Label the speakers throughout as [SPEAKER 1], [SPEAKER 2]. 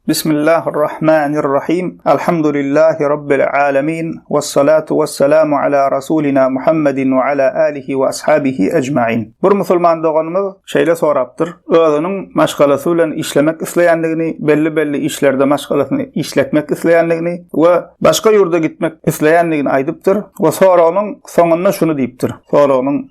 [SPEAKER 1] Bismillahirrahmanirrahim. Elhamdülillahi Rabbil alemin. Vessalatu vesselamu ala Rasulina Muhammedin ve ala alihi ve ashabihi ecma'in. Bir musulman doğanımız şeyle soraptır. Özünün maşgalası bilen işlemek isleyenligini, belli işlerde maşgalasını işletmek isleyenligini ve başka yurda gitmek isleyenligini aydıptır. Ve sonra onun sonunda şunu deyiptir. Sonra onun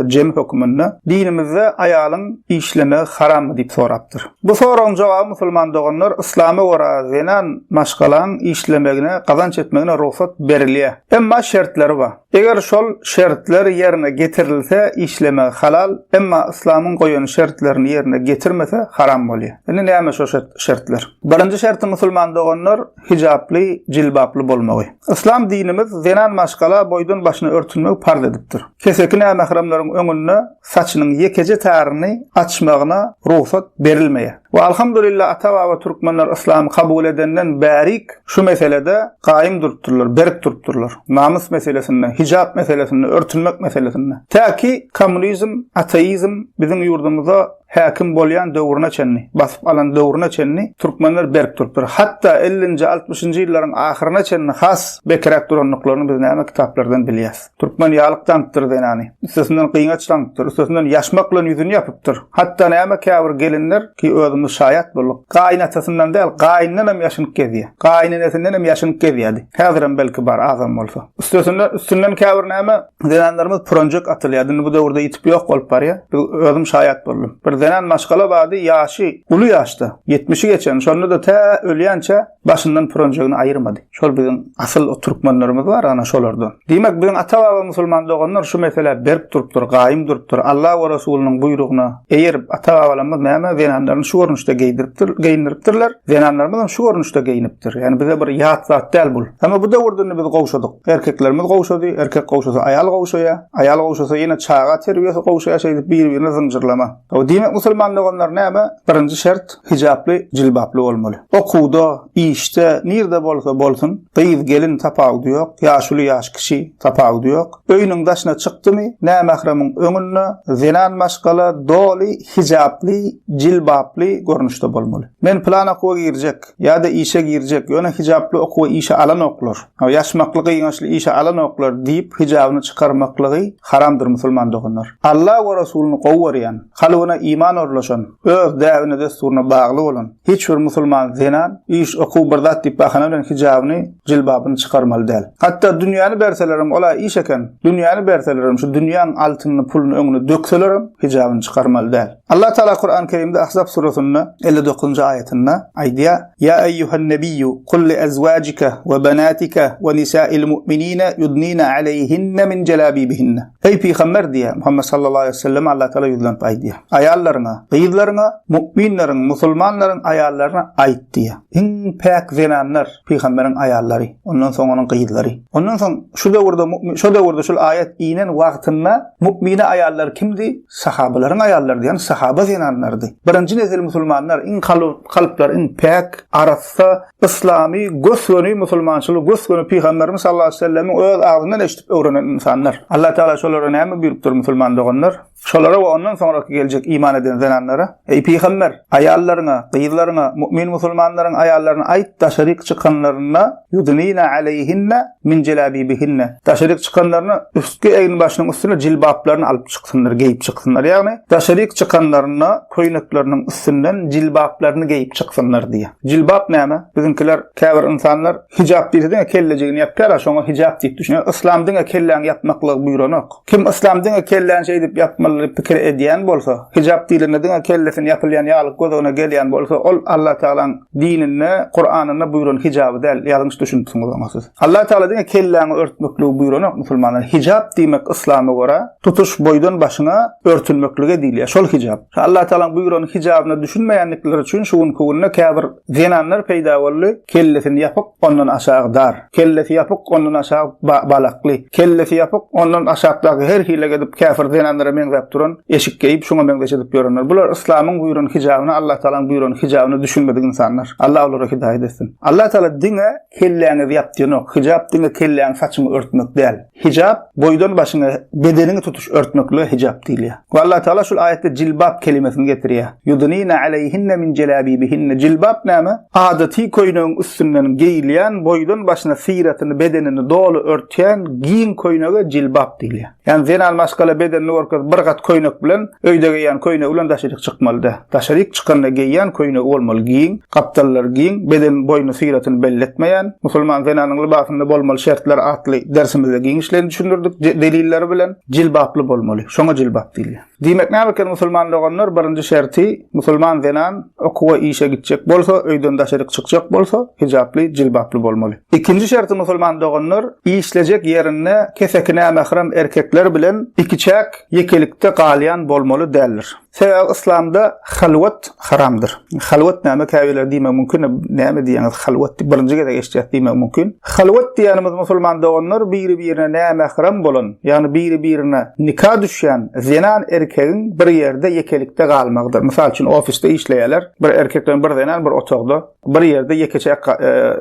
[SPEAKER 1] cem hükmünde dinimizde ayalın işleme haram mı deyip soraptır. Bu sorunun cevabı musulman doğanlar İslam'a göre zenan maşgalan işlemegine, kazanç etmegine ruhsat berilýär. Emma şertleri var. Eger şol şertler yerine getirilse işleme halal, emma İslam'ın koyun şertlerini yerine getirmese haram bolýar. Yani näme şo şertler? Birinci şerti musulman doğanlar hijaply, jilbaply bolmagy. İslam dinimiz zenan maşgala boydun başına örtülmek farz edipdir. Kesekine mahramlaryň öňünde saçynyň yekeje taryny açmagyna ruhsat berilmeýär. Ve elhamdülillah ata ve Türkmenler İslam'ı kabul edenden bärik şu meselede qaim durupdurlar, berik durupdurlar. Namus meselesinde, hijab meselesinde, örtülmek meselesinde. Ta ki komünizm, ateizm bizim yurdumuza hakim bolyan döwrüne çenni, basyp alan döwrüne çenni Türkmenler berik durupdur. Hatta 50-nji 60-njy ýyllaryň ahyryna çenni has bekerak duranlyklaryny biz näme kitaplardan bilýäs. Türkmen ýalykdandyr denani. Üstesinden kıyňaçdandyr, üstesinden ýaşmak bilen ýüzüni ýapypdyr. Hatta näme käbir gelinler ki özümüz şaýat bolduk. Gaýnatasyndan däl, gaýnynyň hem ýaşynyp gezýär. Gaýnynesinden hem ýaşynyp gezýärdi. Häzirem belki bar azam bolsa. Üstesinden käbir näme denanlarymyz pronjek atylýar. Bu döwürde ýitip ýok bolup barýar. Özüm şaýat boldum. Zenan maşgala bady ýaşy, uly ýaşda, 70'i geçen, şonu da ta ölýänçe başyndan pronjegini aýyrmady. Şol bizim asyl o türkmenlerimiz bar ana şolardan. Diýmek bizim ata baba musulman doganlar şu mesele berip durupdyr, gaýym durupdyr. Allah we Rasulynyň buyrugyna eýerip ata babalarymyz näme zenanlaryny şu gornuşda geyindiripdirler. Zenanlarymyz şu gornuşda geyinipdir. Yani bize bir ýat zat däl bul. Ama bu döwürde biz gowşadyk. Erkeklerimiz gowşady, erkek gowşasa aýal gowşaýar. Aýal gowşasa ýene çağa terbiyesi gowşaýar şeýle bir-birine zynjyrlama. O diýmek musulman doganlar näme? Birinji şert hijaply, jilbaply bolmaly. Okuwda, işte, nirde bolsa bolsun, gyýyz gelin tapawdy ýok, ýaşuly ýaş kişi tapawdy ýok. Öýüniň daşyna çykdymy, näme mahramyň öňünde zenan maşgala doly, hijaply, jilbaply gornuşda bolmaly. Men plana okuwa girjek, ýa-da işe girjek, ýöne hijaply okuwa işe alan oklar. Ýaşmaklygy ýaşly işe alan oklar diýip hijabyny çykarmaklygy haramdyr musulman doganlar. Allah we Rasulyny gowwarýan, halwyna iman orlaşan, öz däwine desturuna bagly bolan hiç bir musulman zenan iş okuw bir zat diýip bahana bilen hijabyny, jilbabyny çykarmaly däl. Hatta dünýäni berselerim, ola iş eken, dünýäni berselerim, şu dünýäň altyny, pulyny öňüne dökselerim, hijabyny çykarmaly däl. Allah Taala Kur'an-ı Kerimde Ahzab surasynyň 59-njy aýatynda aýdýar: "Ya eyyuhan nebiyyu qul li azwajika we banatika we nisa'il mu'minina yudnina alayhinna min jalabibihinna." Ey peýgamber diýär Muhammed sallallahu aleyhi ve sellem Allah Taala ýüzlenip aýdýar. Ayallarına, gyýyzlaryna, mu'minleriň, musulmanlaryň ayallarına aýt diýär. Iň päk zenanlar peýgamberiň ayallary, ondan soň onuň gyýyzlary. Ondan soň şu döwürde şu aýat inen wagtynda mu'mine ayallar kimdi? Sahabalaryň ayallary, ýani sahaba zenanlardy. Birinji nesil musulmanlar iň kalplar iň päk arasda islamy gösgöni musulmançylyk gösgöni peýgamberimiz sallallahu aleyhi ve sellemiň öz agzyndan eşitip öwrenen insanlar. Allah Taala şolara näme buyurupdyr musulman doganlar? Şolara we ondan soňraky geljek iman eden zenanlara: "Ey peýgamber, ayallarına, gyýyzlaryna, mu'min musulmanlaryň ayallaryna aýt, taşryk çykanlaryna yudnina alayhinna min jalabibihinna." Taşryk çykanlaryna üstki eýin başynyň üstüne jilbaplaryny alyp çyksunlar, geýip çyksunlar. Ýagny taşryk çykanlaryna koýnaklarynyň üstünden jilbaplaryny geýip çyksunlar diýär. Jilbap näme? Bizimkiler käbir insanlar hijab diýdiňe kellejigini ýapýar, şoňa hijab diýip düşünýär. İslam diňe kelläň ýapmaklygy buyuranok. Kim İslam diňe kelläň şey diýip ýapmaly pikir edýän bolsa, hijab diýilende diňe kellesini ýapylýan ýalyk gözüne gelýän bolsa, ol Allah Taala'nın dinine, Kur'anyna buyuran hijaby däl, ýalňyş düşünýärsiz. Allah Taala diňe kelläňi örtmekli buyuranok musulmanlar. Hijab diýmek İslam'a göre tutuş boydan başyna örtülmeklige diýilýär. Şol hijab. Allah Taala'nın buyuran hijabyny düşünmeýänlikleri üçin şuň kowunna käbir zenanlar peýda boldy. Kellesini ýapyp ondan aşağı dar, kellesi ýapyp ondan aşağı balakly, kellesi ýapyp ondan aşagdaky her hile gedip käfir zenanlara meňzep duran eşik geýip şoňa meňzeşip ýörenler. Bular İslamyň buyuran hijabyny, Allah Taala'nın buyuran hijabyny düşünmedik insanlar. Allah olara hidayet etsin. Allah Taala diňe kelläňi ýapdyrok. Hijab diňe kelläň saçyny örtmek däl. Hijab boydan başına bedenini tutuş örtmekle hicap diýilýär. Ve Allah Teala şol ayette jilbab kelimesini getirýär. Yudnina aleyhinne min jelabibihinne. Jilbab näme? Adati koyunun üstünden giyilýän, boydan başına siratını, bedenini dolu örtýän giyin koyunaga jilbab diýilýär. Yani zenal maskala bedenini örtýän bir gat koyunak bilen öýde giyýän koyuna ulan daşaryk çykmaly. Daşaryk çykanda giyýän koyuna bolmaly giyin, kaptallar giyin, beden boyunu siratını belletmeýän. Musulman zenanyň libasynda bolmaly şertler atly dersimizde giýişlerini düşündürdik deliller bilen jilbaply bolmaly. Şoňa jilbap diýilýär. Diýmek näme musulman doganlar birinji şerti musulman zenan okuwa işe gitjek bolsa, öýden daşaryk çykjak bolsa hijaply, jilbaply bolmaly. İkinji şerti musulman doganlar işlejek ýerinde kesekine mahram erkekler bilen ikiçak yekelikde galýan bolmaly däldir. Sebäbi İslamda halwat haramdır. Halwat näme käbiler diýmek mümkin, näme diýäňiz halwat birinjiге de geçýär diýmek mümkin. Halwat diýänimiz musulman doganlar biri-birine näme mahram bolan, ýani biri-birine nikah düşýän zenan erkegiň bir ýerde yekelikde galmagdyr. Mysal üçin ofisde işleýärler, bir erkekden bir zenan bir otagda bir ýerde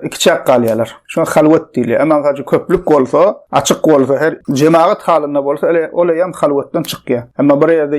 [SPEAKER 1] ikiçak galýarlar. Şoňa halwat diýilýär. Ama gaçy köplük bolsa, açyk bolsa, her jemaat halynda bolsa, ola ýam halwatdan çykýar. Ama bir ýerde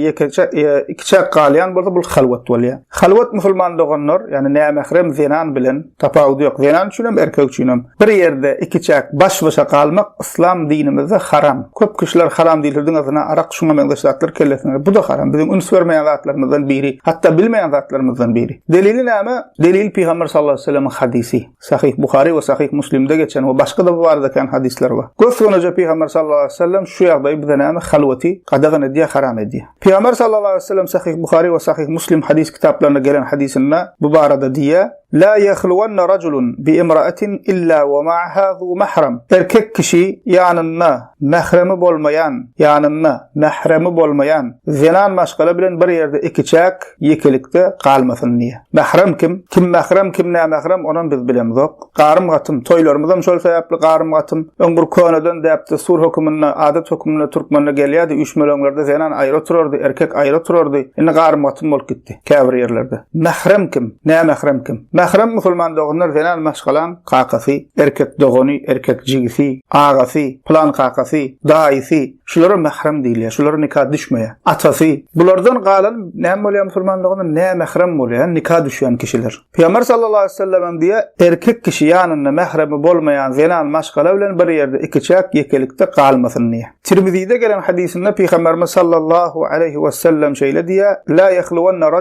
[SPEAKER 1] ikiçak galýan bolsa bu halwat bolýar. Halwat musulman doganlar, ýani nämehrem zenan bilen tapawudy ýok. Zenan üçin erkek üçin bir ýerde ikiçak baş-başa galmak İslam dinimizde haram. Köp kişiler haram diýildiň azyna arak şuňa meňdeşler kellesine. Bu da haram. Bizim üns vermeýän zatlarymyzdan biri, hatda bilmeýän zatlarymyzdan biri. Delili näme? Delil Peygamber sallallahu aleyhi ve sellem hadisi. Sahih Buhari we Sahih Muslim'de geçen we başga da bu barada hadisler var. Gösünce Peygamber sallallahu aleyhi ve sellem şu ýagdaý bize näme halwati qadagan ediýär, haram ediýär. Peygamber sallallahu aleyhi ve sellem Sahih Buhari we Sahih Muslim hadis kitaplarynda gelen hadisinde bu barada diýär: La yakhluwanna raculun bi imra'atin illa wa ma'aha zu mahram. Erkek kişi ýanynda mahremi bolmayan zenan maşgala bilen bir ýerde ikiçak yekelikde galmasyn diýär. Mahram kim? Kim mahram, kim näme onan biz bilemzok. Garym gatym toýlarymyzam şol sebäpli garym gatym öňür könadan däpde sur hökümüne, adat hökümüne türkmenle gelýärdi. 3 milionlarda zenan aýra turardy, erkek aýra turardy. Indi garym gatym bolup gitdi käbir ýerlerde. Mahram kim? Näme kim? Mahram musulman doganlar zenan maşgalan kakasy, erkek dogany, erkek jigisi, agasy, plan kakasy, daýysy, şulara mahram diýilýär. Şulara nikah düşmeýär. Atasy, bulardan galan näme bolýar musulman doganlar? Näme mahram bolýar? Nikah düşýän kişiler. Peygamber sallallahu aleyhi ve sellem diýär, erkek kişi ýanynda mahremi bolmaýan zenan maşgala bilen bir ýerde ikiçak yekelikde galmasyn diýär. Tirmizi'de gelen hadisinde Peygamberimiz sallallahu aleyhi ve sellem şeýle diýär: La yakhluwanna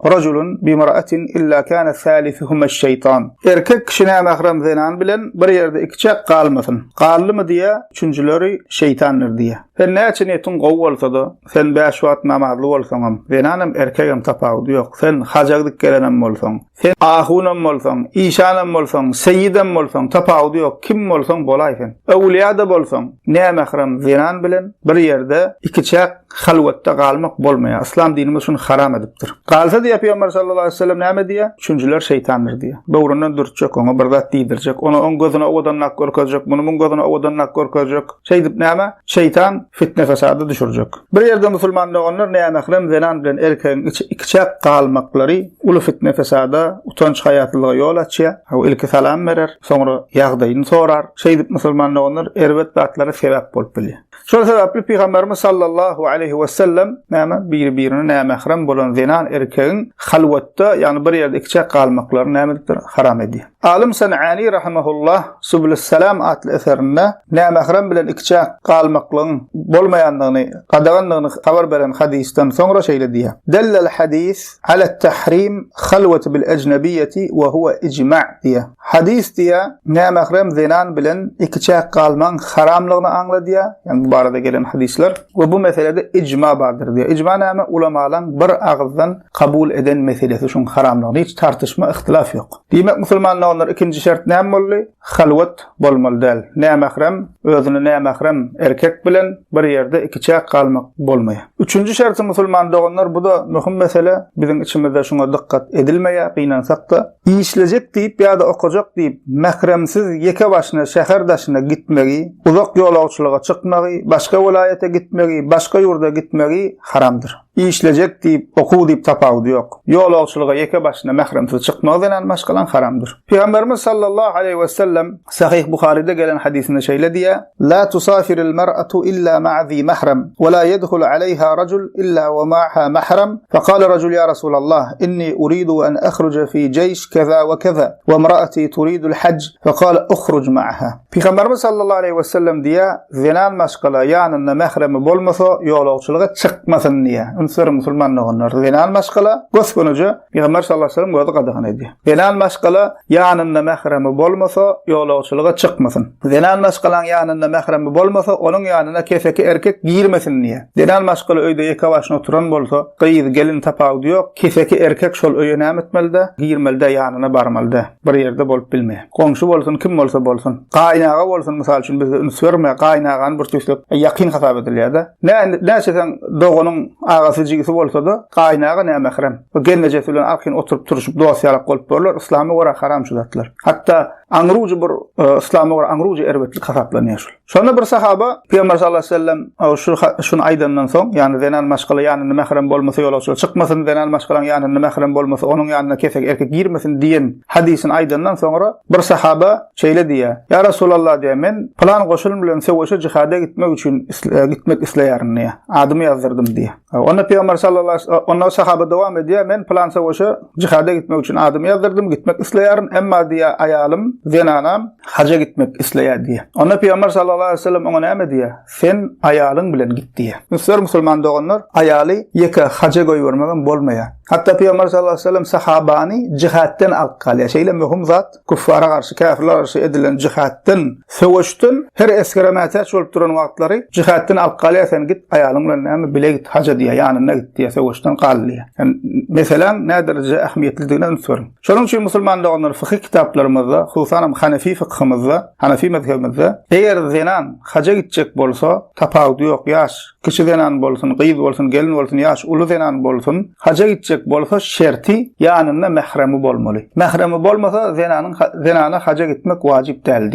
[SPEAKER 1] raculun bi imra'atin illa kana thalithuhuma şeytan. Erkek kişine mahram zenan bilen bir ýerde ikiçak galmasyn. Gallymy diýär, üçüncüleri şeytanlar diýär. Sen näçe niýetin gowy bolsa da, sen 5 wagt namazly bolsaň, zenanym erkegem tapawdy ýok. Sen hajagdyk gelenem bolsaň, sen ahunam bolsaň, işanam bolsaň, seyyidem bolsaň, tapawdy ýok. Kim bolsaň bolaýsın. Ewliýa da bolsaň, näme mahram zenan bilen bir ýerde ikiçak halwatda galmak bolmaýar. İslam dinimiz şunu haram edipdir. Galsa diýär Peygamber sallallahu aleyhi ve sellem näme diýär? Üçüncüler şeytanlar diýär. Böwründen dürtjek, onu bir zat diýdirjek, onu on gözüne owadan nak gorkajak, bunu gözüne owadan nak gorkajak. Şey dip näme? Şeytan fitne fesady düşürjek. Bir ýerde musulman doganlar näme mahram zenan bilen erkegiň ikiçak galmaklary ulu fitne fesada, utanç hayatlyga ýol açýar. O ilki salam berer, soňra ýagdaýyny sorar. Şey dip musulman doganlar erbet zatlara sebäp bolup bilýär. Şol sebäpli Peygamberimiz sallallahu aleyhi ve sellem näme bir-birine näme mahram bolan zenan erkegiň halwatda, ýani bir ýerde ikiçak galmaklary nämedir? Haram edýär. Alim San'ani rahimahullah Subulus Salam adlı eserinde näme mahram bilen ikiçak galmaklaryň bolmaýandygyny, gadagandygyny habar beren hadisden soňra şeýle diýär: Dallal hadis ala tahrim halwat bil ejnebiyyeti we huwa ijma' diýär. Hadis diýär, näme mahram zenan bilen ikiçak galmaň haramlygyny aňladýar. Yani bu barada gelen hadisler ve bu meselede icma bardır diye. İcma näme? Ulamalar bir ağızdan kabul eden meselesi şun haramlygyny hiç tartışma, ihtilaf yok. Diýmek musulmanlar ikinji şert näme boldy? Halwat bolmaly däl. Näme mahram, özüne näme mahram erkek bilen bir ýerde ikiçak galmak bolmaýar. Üçüncü şerti musulman doganlar, bu da möhüm mesele. Bizim içimizde şuna dikkat edilmeýär, gynansak da. İşlejek diýip ýa-da okajak diýip mahramsiz ýeke başyna şäher daşyna gitmegi, uzak ýolagçylyga çykmagy, başga vilayete gitmegi, başga ýurda gitmegi haramdyr. işlejek diýip okuw diýip tapawdy ýok. Ýolagçylyga ýeke başyna mähremsiz çykmak bilen başgalan haramdyr. Peygamberimiz sallallahu aleyhi we sellem Sahih Buhari'de gelen hadisinde şeýle diýär: "La tusafirul mar'atu illa ma'a zi mahrem ve la yedhul aleyha racul illa ve ma'aha mahrem." Faqala racul ya Resulallah inni uridu an akhruja fi jeyş kaza ve kaza ve imraati turidul hac. Faqala ukhruj ma'aha. Peygamberimiz sallallahu aleyhi ve sellem diýär: "Zenan maşgala ýanyna mahremi bolmasa ýolagçylyga çykmasyn diýär." Ünsür musulman olanlar zenan maşgala gösgönüje Peygamber sallallahu aleyhi ve sellem goýdy gadagan edi. Zenan maşgala ýanyna mahremi bolmasa ýolagçylyga çykmasyn. Zenan maşgalan ýanyna mahremi bolmasa onuň ýanyna keseki erkek girmesin diýär. Zenan maşgala öýde ýeke başyna oturan bolsa, gyýyz gelin tapawdy ýok, keseki erkek şol öýe näme etmelde? Girmelde, ýanyna barmaldy. Bir ýerde bolup bilmeýär. Goňşy bolsun, kim bolsa bolsun. Gaýnaga bolsun, mysal üçin biz ünsürme gaýnagan bir türlük ýakyn hasap edilýär-de. Näçeden dogonyň agasy jigisi bolsa da gaýnaga näme mahrem. Bu gelnejesi bilen arkyň oturup turuşyp dowasyalap bolup bollar, islamy wara haram şudatlar. Hatta angruju bir islamy wara angruju erbetlik hasaplanýar. Şonda bir sahaba Peygamber sallallahu aleyhi ve sellem şunu aýdandan soň, ýani zenan maşgala ýanyna mahrem bolmasa ýolagçylyga çykmasyn, zenan maşgalan ýanyna mahrem bolmasa onuň ýanyna kesek erkek girmesin diýen hadisin aýdandan soňra bir sahaba şeýle diýär: "Ya Resulallah diýär, men plan goşulum bilen sewşe jihada gitmek üçin gitmek isleýärm diýär. Adymy ýazdyrdym diýär." Onda Peygamber sallallahu aleyhi ve sellem onda sahaba dowam edýär: "Men plan sewşe jihada gitmek üçin adymy ýazdyrdym, gitmek isleýärm, emma diýär ayalym zenanam haja gitmek isleýär diýär." Onda Peygamber sallallahu aleyhi ve sellem ona näme diýär? "Sen ayalyň bilen git" diýär. Müslüman musulman doganlar ayaly ýeke haja goýbermegen bolmaýar. Hatta Peygamber sallallahu aleyhi ve sellem sahabany cihatdan alqalýar. Şeýle möhüm zat, kuffara garşy, kafirlere garşy edilen cihatdan, sewuşdan her eskeremätäç bolup duran wagtlary cihatdan alqalýar, sen git ayalyň bilen näme bile git haja diýär, ýanyna git diýär, sewuşdan qalýar. Yani meselem näderje ähmiýetlidigine ünsürüm. Şonuň üçin musulman doganlar fiqh kitaplarymyzda, hususan Hanefi fiqhymyzda, Hanefi mezhebimizde eger zenan haja gitjek bolsa, tapawdy ýok, ýaş kişi zenan bolsun, gyýyz bolsun, gelin bolsun, ýaş uly zenan bolsun, haja gitjek bolsa şerti ýanyna mahremi bolmaly. Mahremi bolmasa zenana haja gitmek wajip däl.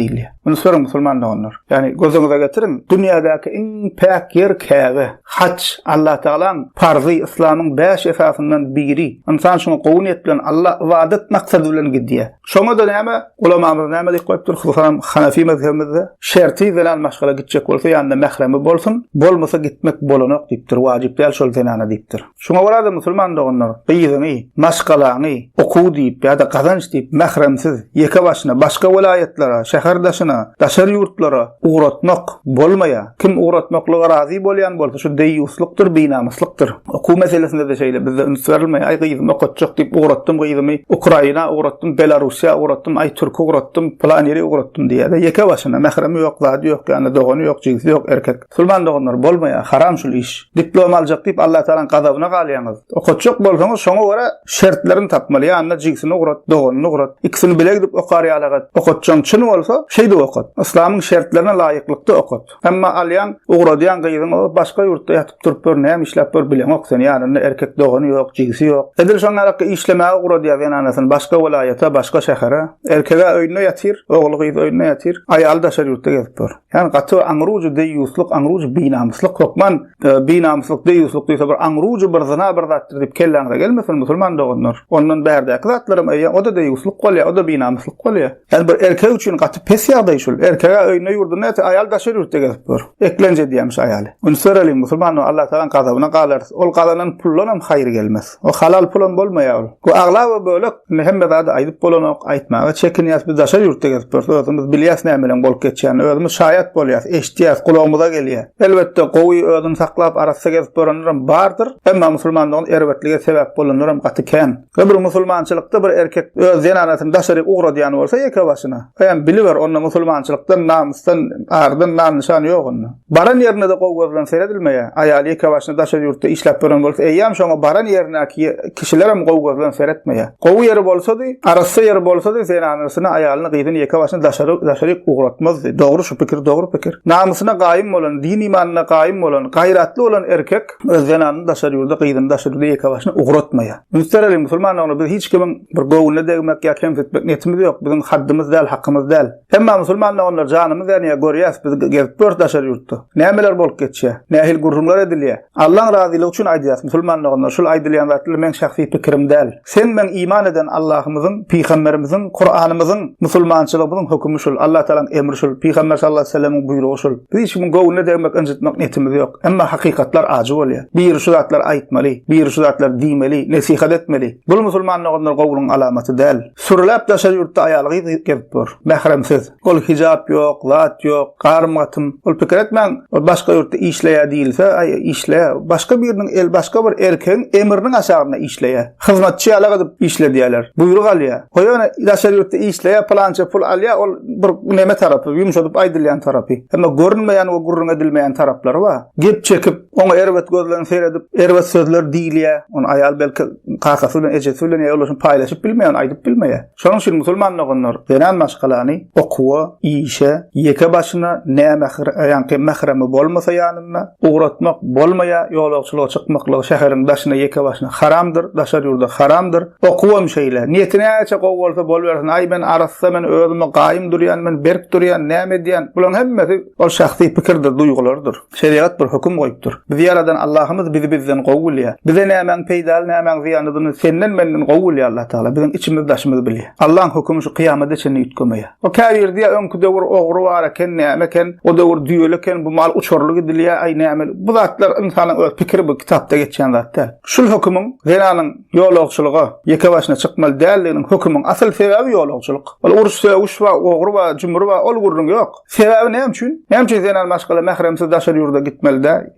[SPEAKER 1] Bunu soran musulman doganlar. Yani gözüňize getirin, dünýädäki iň päk yer Käbe. Hac Allah Taalaň farzy İslamyň 5 esasyndan biri. İnsan şunu gowun etlen Allah ibadet maksady bilen gidýär. Şoňa da näme ulamamyz näme diýip goýupdyr? Hususan Hanefi mezhebimizde şerti zenan maşgala gitjek bolsa ýanyna mahremi bolsun, bolmasa gitmek bolanok diýipdir, wajip däl şol zenana diýipdir. Şoňa görä musulman doganlar, gyýyzyny, maşgalaňy okuw diýip ýa-da gazanç diýip mahremsiz ýeke başyna başga welaýetlere, şäherdaşyna, daşary ýurtlara uğratmak bolmaýar. Kim uğratmaklyga razy bolýan bolsa şu deýuslukdyr, beýnamyslykdyr. Okuw meselesinde de şeýle bizde ünsürilmeýär. Ay gyýyzymy okutjak diýip uğratdym, gyýyzymy Ukraina uğratdym, Belarusiýa uğratdym, ay Türk uğratdym, plan ýere uğratdym diýär. Ýeke başyna mahremi ýok, zady ýok, ýani dogany ýok, jigsi ýok erkek. Sulman doganlar bolmaýar, haram şol iş. Diploma aljak diýip Allah Taalaň gazabyna galýaňyz. Okutjak bolsaňyz şoňa görä şertlerini tapmaly. Ýani jigsini uğrat, doganyny uğrat. İkisini bile gidip okary ýalagat. Okutjaň çyn bolsa, şeýde okut. İslamyň şertlerine laýyklykda okut. Emma alýan uğradýan gyýyzyň başga ýurtda ýatyp turup näme işläp ber bilen oksan. Ýani erkek dogany ýok, jigsi ýok. Edil şoňa işlemäge uğradýar ýanasyny başga welaýata, başga şähere. Erkege öýüne ýatyr, ogly gyýyz öýüne ýatyr. Aýal daşary ýurtda gezip ber. Yani gaty angruju deýusluk, angruju beýnamyslyk hokman, beýnamyslyk deýusluk diýse bir angruju bir zina bir zatdyr diýip kelläňde gelmesin musulman doganlar. Ondan bärdäki zatlarym o da deýusluk bolýar, o da beýnamyslyk bolýar. Yani bir erkek üçin gaty pes ýagdaý şol. Erkege öýüne ýurduna ýaty, aýal daşary ýurtda gezip ber. Eklenje diýämiş aýaly. Onu soralyň musulman Allah Taalaň gazabyna galar. Ol galanan pullanam haýır gelmez. O halal pulan bolmaýar. Bu agla we bölek hemme zady aýdyp bolanok aýtmaga çekinýär. Biz daşary ýurtda gezip ber. Özümiz bilýäs näme bilen bolup geçýän, özümiz şaýat bolýas, eşitýäs, kulağymyza gelýär. Elbetde gowy özüni saklap arasy gezip berenlerim bardyr. Emma musulmanlygyň erbetlige sebäp bolanlaram gaty kän. Bir musulmançylykda bir erkek öz zenanatyny daşary uğradýan bolsa ýeke başyna. Hem biliber onda musulmançylykdan namysdan ardan nan nişany ýok onda. Baran ýerine de gowy bilen seredilmeýär. Aýaly ýeke başyna daşary ýurtda işläp beren bolsa, eýýam şoňa baran ýerine kişiler hem gowy bilen seretmeýär. Gowy ýeri bolsa-da, arasy ýeri bolsa-da zenanasyny aýalyny gyýdyn ýeke başyna daşary uğratmaz. Dogry şu pikir, dogry pikir. Namysyna gaýym bolan, din imanına gaýym bolan bolan, gayratly bolan erkek öz zenanyny daşar ýurda, gyýdyn daşar ýurda ýeke başyna ugratmaýar. Müstereli musulmanlaryň biz hiç kimin bir gowulyna degmek ýa kemsetmek niyetimiz ýok. Bizim haddymyz däl, hakkymyz däl. Emma musulmanlaryň janymyz ýa görýäs biz gelip dört daşar ýurtda. Nämeler bolup geçýär? Nähil gurrumlar edilýär. Allahyň razylygy üçin aýdýas musulmanlaryň şol aýdylýan zatlar men şahsy pikirim däl. Sen men iman eden Allah'ımızın, Peygamberimizin, Kur'an'ımızın, musulmançylygymyzyň hukmy şol. Allah Taala'nın emri şol. Peygamber sallallahu aleyhi ve sellem'in buyruğu şol. Biz hiç kimin gowulyna degmek, incitmek niyetimiz ýok. Emma hakykatlar ajy bolýar. Bir şu zatlar aýtmaly, bir şu zatlar diýmeli, nesihat etmeli. Bu musulmanlaryň gowulyň alamaty däl. Surlap daşar ýurtda aýaly gelip dur. Mähremsiz. Ol hijab ýok, zat ýok, garmatym. Ol pikir etmäň, ol başga ýurtda işleýär diýilse, işleýär. Başga biriniň el başga bir erkegiň emriniň aşagyna işleýär. Hyzmatçy ýaly edip işledýärler. Buyruk alýar. Goýana daşar ýurtda işleýär, plança pul alýar, ol bir neme tarapy, ýumşadyp aýdylýan tarapy. Emma görünmeýän we gurrun edilmeýän taraplary bar. Gep çekip, oňa erwet gözlerini seyredip, erwet sözler diýilýär. Onu aýal belki kakasy bilen, ejesi bilen ýa-da paýlaşyp bilmeýän, aýdyp bilmeýär. Şonuň üçin musulmanlaryň denan maşgalany okuwa, işe, ýeke başyna näme ýa-ni mähremi bolmasa ýanyna ugratmak bolmaýar, ýolagçylyga çykmaklygy şäheriň başyna ýeke başyna haramdyr, daşar ýurda haramdyr. Okuwam şeýle. Niyetine ýa-da gowy bolsa bolbersin. Aý men arassa men özüme gaýym durýan, men berk durýan, näme diýen. Bulan hemmesi ol şahsy pikirdir, duýgulardyr. Şeriat bir hukm goýupdyr. Biz ýaradan Allahymyz bizi bizden gowulýar. Bize nämen peýdal, nämen ziýanydyny senden menden gowulýar Allah Taala. Bizim içimiz daşymyz bilýär. Allah'ın hukmy şu kıyamada çenni ýitgemeýär. O käbir diýär öňkü döwür ogry bar eken, näme eken, o döwür düýeli eken, bu mal uçurlyk edilýär, aý näme. Bu zatlar insanyň öz pikiri bu kitapda geçen zatlar. Şul hukmyň zenanyň ýolagçylygy ýeke başyna çykmaly däldiginiň hukmyň asl sebebi ýolagçylyk. Ol urus we uş we ogry we jumry we ol gurrun ýok. Sebebi näme üçin? Näme üçin zenan maşgala mähremsiz daşar ýurda gitmeli-de,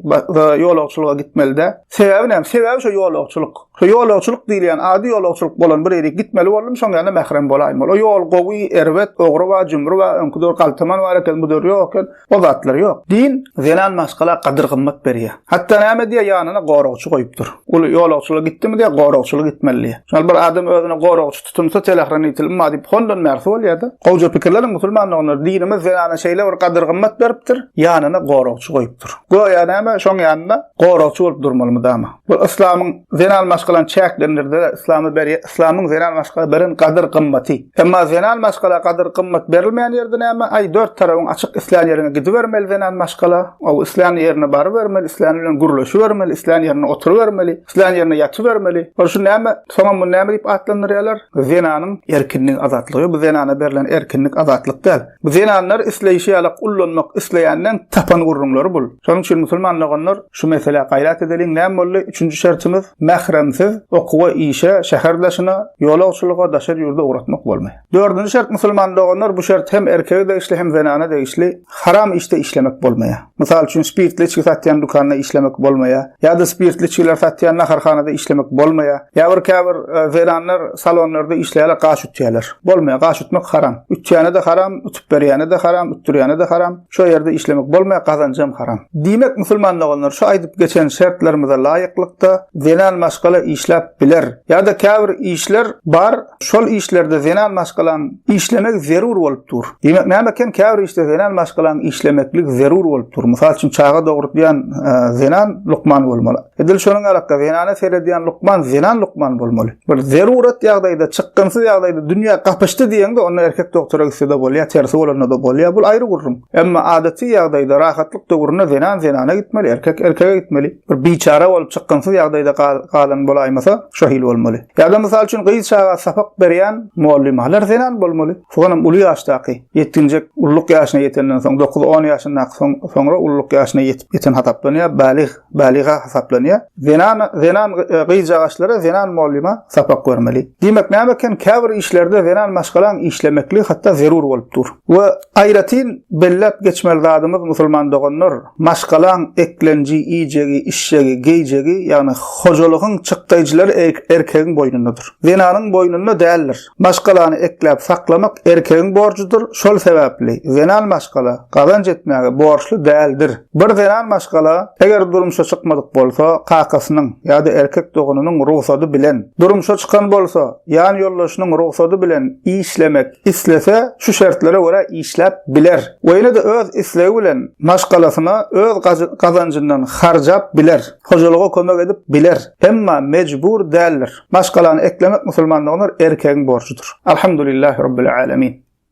[SPEAKER 1] ýolagçylyga gitmeli-de. Sebebi näme? Sebebi şu ýolagçylyk. Şu ýolagçylyk diýilen ady ýolagçylyk bolan bir ýere gitmeli boldum, şoňa mährem bolaýmyl. O ýol gowy, erwet, ogry we jumry we öňküdür galtaman bar eken, bu dör ýok eken, o zatlar ýok. Din zenan maşgala gadyr gymmat berýär. Hatda näme diýär ýanyna goragçy goýupdyr. Ol ýolagçylyga gitdimi diýär, goragçylyga gitmeli. Şol bir adam özüne goragçy tutumsa telehran ýitilip madip hondan mersi bolýardy. Gowja pikirleriň musulmanlaryň dinimiz zenana şeýle bir gadyr gymmat beripdir, ýanyna goragçy goýupdyr. Goýa näme şoň ýanyna goragçy bolup durmalymy dama. Bu islamyň zenan maşgalan çäklendirde islamy berýär. Islamyň zenan maşgala beren gadyr gymmaty. Emma zenan maşgala gadyr gymmat berilmeýän ýerde näme? Aý dört tarabyň açyk islam ýerine gidivermeli zenan maşgala. O islam ýerine bar bermeli, islam bilen gurlaşy bermeli, islam ýerine oturup bermeli, islam ýerine ýatyp bermeli. Şu näme? Soňam bu näme diýip atlandyrýarlar? Zenanyň erkinlik azatlygy. Bu zenana berilen erkinlik azatlyk däl. Bu zenanlar isleýişi ýaly ullanmak isleýänden tapan gurrunlary bul. Şonuň üçin musulmanlaryň şu mesele gaýrat edelim. Näme boldy? 3-nji şertimiz mähremsiz okuwa, işe, şäherdaşyna, ýolagçylyga daşar ýurda uğratmak bolmaýar. 4-nji şert musulmanlaryň bu şert hem erkege de işli hem zenana da işli. Haram işte işlemek bolmaýar. Mysal üçin spirtli içki satýan dukanyna işlemek bolmaýar. Ýa-da spirtli içkiler satýan naharhanada işlemek bolmaýar. Ýa bir käbir zeranlar salonlarda işleýärler, gaş ütýärler. Bolmaýar, gaş ütmek haram. Ütýäne de haram, ütüp berýäne de haram, ütdürýäne de haram. Şo ýerde işlemek bolmaýar, gazanjam haram. Diýmek musulmanlaryň şu aýdyp geçen şertlerimize laýyklykda zenan maşgala işläp biler. Ýa-da käbir işler bar, şol işlerde zenan maşgalan işlemek zerur bolup dur. Diýmek näme eken käbir işte zenan maşgalan işlemeklik zerur bolup dur. Mysal üçin çağa dogurtýan zenan Luqman bolmaly. Edil şonuň alakda zenana seredýän Luqman zenan Luqman bolmaly. Bir zerurat ýagdaýda, çykgynsyz ýagdaýda dünýä gapaşdy diýende onu erkek doktora gitse de bolýar, tersi bolanda da bolýar. Bu aýry gurrum. Emma adaty ýagdaýda rahatlyk doguruna zenana gitmeli, erkek erkege gitmeli. Bir biçara bolup çykgynsyz ýagdaýda galan bolaýmasa şohil bolmaly. Ýa-da mysal üçin gyýyş çağa sapak berýän muallimalar zenan bolmaly. Şoňam uly ýaşdaky, 7-nji ulluk ýaşyna ýetenden soň 9-10 ýaşyndan soňra ulluk ýaşyna ýeten hasaplanýar, baliga hasaplanýar. Zenan gyýyş çağaçlara zenan muallima sapak bermeli. Diýmek näme eken käbir işlerde zenan maşgalan işlemekli hatda zerur bolup dur. We aýratyn bellep geçmeli zadymyz musulmanlaryň maşgalan eklenji, iýjegi, işjegi, geýjegi, ýani hojalygyň çykdyjylary erkegiň boýnundadyr. Zenanyň boýnunda däldir. Maşgalany eklep saklamak erkegiň borjudyr. Şol sebäpli zenan maşgala gazanç etmäge borçly däldir. Bir zenan maşgala eger durmuşa çykmadyk bolsa, kakasynyň ýa-da erkek dogunynyň ruhsady bilen, durmuşa çykan bolsa, ýan ýollaşynyň ruhsady bilen işlemek islese, şu şertlere görä işläp biler. Oýna da öz islegi bilen maşgalasyna öz kazancından harjap biler. Hojalyga kömek edip biler. Emma mecbur değiller. Başkalarını eklemek musulmanlygyň erkegiň borçudur. Elhamdülillahi rabbil alamin.